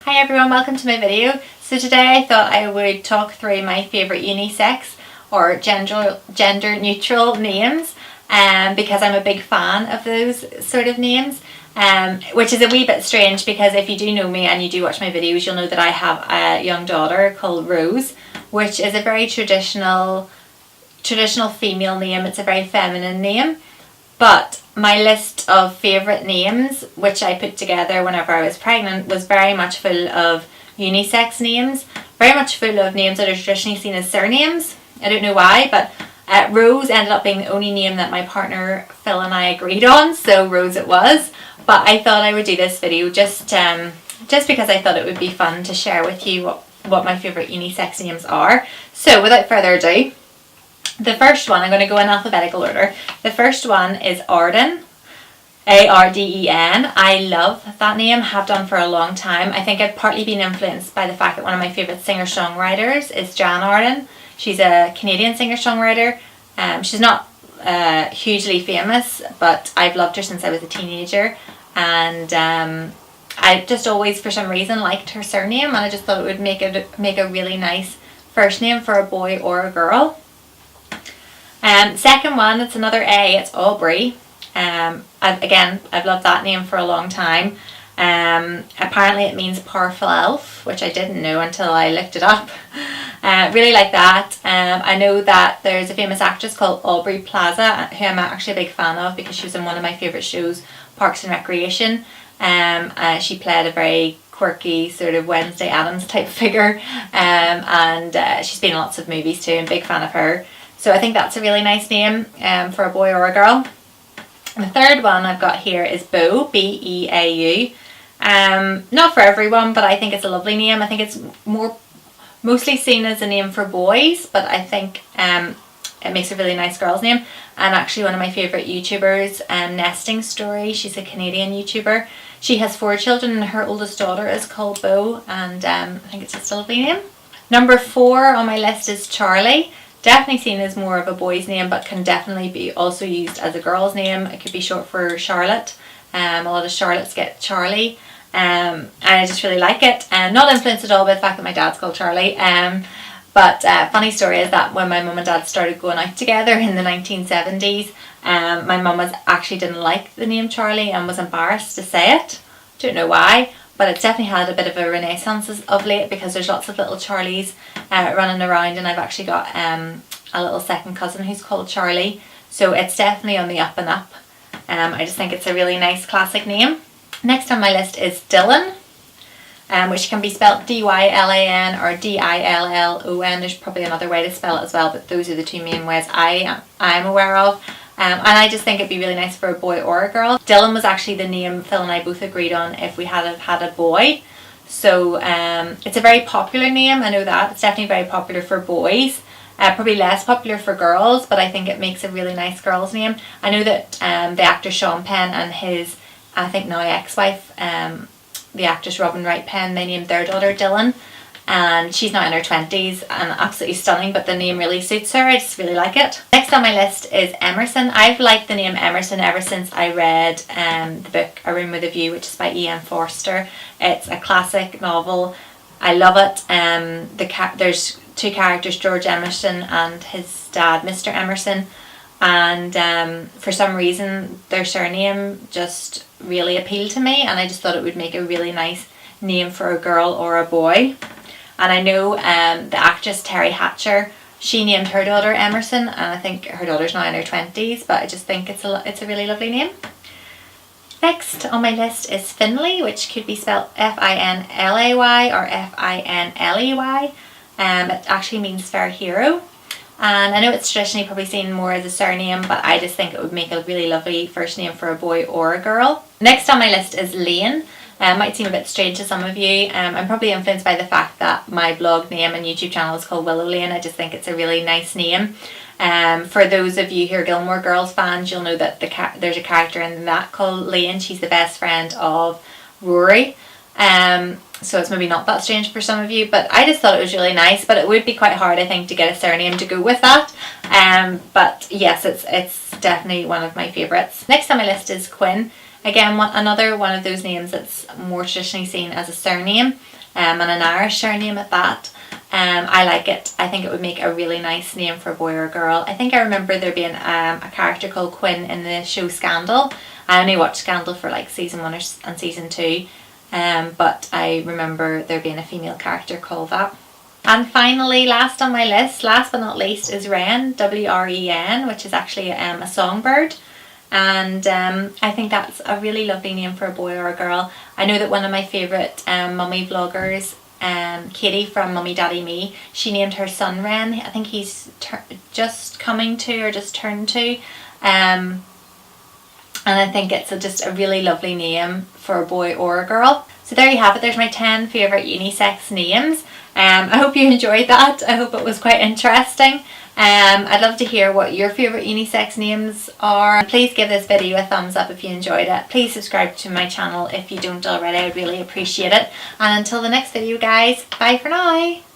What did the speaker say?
Hi everyone, welcome to my video. So today I thought I would talk through my favourite unisex or gender neutral names because I'm a big fan of those sort of names, which is a wee bit strange because if you do know me and you do watch my videos, you'll know that I have a young daughter called Rose, which is a very traditional female name. It's a very feminine name. But my list of favourite names, which I put together whenever I was pregnant, was very much full of unisex names. Very much full of names that are traditionally seen as surnames. I don't know why, but Rose ended up being the only name that my partner Phil and I agreed on, so Rose it was. But I thought I would do this video just because I thought it would be fun to share with you what my favourite unisex names are. So without further ado, the first one, I'm going to go in alphabetical order. The first one is Arden, A-R-D-E-N. I love that name, have done for a long time. I think I've partly been influenced by the fact that one of my favourite singer-songwriters is Jan Arden. She's a Canadian singer-songwriter. She's not hugely famous, but I've loved her since I was a teenager. And I just always, for some reason, liked her surname, and I just thought it would make a really nice first name for a boy or a girl. Second one, it's another A, it's Bree. I've loved that name for a long time. Apparently it means powerful elf, which I didn't know until I looked it up. Really like that. I know that there's a famous actress called Aubrey Plaza, who I'm actually a big fan of because she was in one of my favourite shows, Parks and Recreation. She played a very quirky sort of Wednesday Addams type figure, and she's been in lots of movies too. I'm a big fan of her. So I think that's a really nice name for a boy or a girl. And the third one I've got here is Beau, B-E-A-U. Not for everyone, but I think it's a lovely name. I think it's mostly seen as a name for boys, but I think it makes a really nice girl's name. And actually one of my favourite YouTubers, Nesting Story, she's a Canadian YouTuber. She has 4 children and her oldest daughter is called Beau, and I think it's just a lovely name. Number 4 on my list is Charlie. Definitely seen as more of a boy's name, but can definitely be also used as a girl's name. It could be short for Charlotte. A lot of Charlottes get Charlie, and I just really like it. Not influenced at all by the fact that my dad's called Charlie. But funny story is that when my mum and dad started going out together in the 1970s, my mum actually didn't like the name Charlie and was embarrassed to say it. Don't know why. But it's definitely had a bit of a renaissance of late because there's lots of little Charlies running around, and I've actually got a little second cousin who's called Charlie. So it's definitely on the up and up. I just think it's a really nice classic name. Next on my list is Dylan, which can be spelled D-Y-L-A-N or D-I-L-L-O-N. There's probably another way to spell it as well, but those are the two main ways I'm aware of. And I just think it'd be really nice for a boy or a girl. Dylan was actually the name Phil and I both agreed on if we had a boy. So it's a very popular name, I know that. It's definitely very popular for boys. Probably less popular for girls, but I think it makes a really nice girl's name. I know that the actor Sean Penn and his, I think now ex-wife, the actress Robin Wright Penn, they named their daughter Dylan. And she's now in her 20s and absolutely stunning, but the name really suits her. I just really like it. Next on my list is Emerson. I've liked the name Emerson ever since I read the book A Room with a View, which is by E.M. Forster. It's a classic novel. I love it. There's 2 characters, George Emerson and his dad, Mr. Emerson. And for some reason their surname just really appealed to me, and I just thought it would make a really nice name for a girl or a boy. And I know the actress Terry Hatcher, she named her daughter Emerson, and I think her daughter's now in her 20s, but I just think it's a really lovely name. Next on my list is Finley, which could be spelled F-I-N-L-A-Y or F-I-N-L-E-Y. It actually means fair hero. And I know it's traditionally probably seen more as a surname, but I just think it would make a really lovely first name for a boy or a girl. Next on my list is Lien. Might seem a bit strange to some of you. I'm probably influenced by the fact that my blog name and YouTube channel is called Willow Lien. I just think it's a really nice name. For those of you who are Gilmore Girls fans, you'll know that there's a character in that called Lien. She's the best friend of Rory. So it's maybe not that strange for some of you, but I just thought it was really nice. But it would be quite hard, I think, to get a surname to go with that. But yes, it's definitely one of my favourites. Next on my list is Quinn. Again, another one of those names that's more traditionally seen as a surname, and an Irish surname at that. I like it. I think it would make a really nice name for a boy or a girl. I think I remember there being a character called Quinn in the show Scandal. I only watched Scandal for like season 1 and season 2, but I remember there being a female character called that. And finally, last on my list, last but not least, is Wren, W-R-E-N, which is actually a songbird. And I think that's a really lovely name for a boy or a girl. I know that one of my favourite mummy vloggers, Katie from Mummy Daddy Me, she named her son Wren. I think he's just coming to or just turned to. And I think it's just a really lovely name for a boy or a girl. So there you have it. There's my 10 favourite unisex names. I hope you enjoyed that. I hope it was quite interesting. I'd love to hear what your favourite unisex names are. Please give this video a thumbs up if you enjoyed it. Please subscribe to my channel if you don't already. I would really appreciate it. And until the next video, guys, bye for now.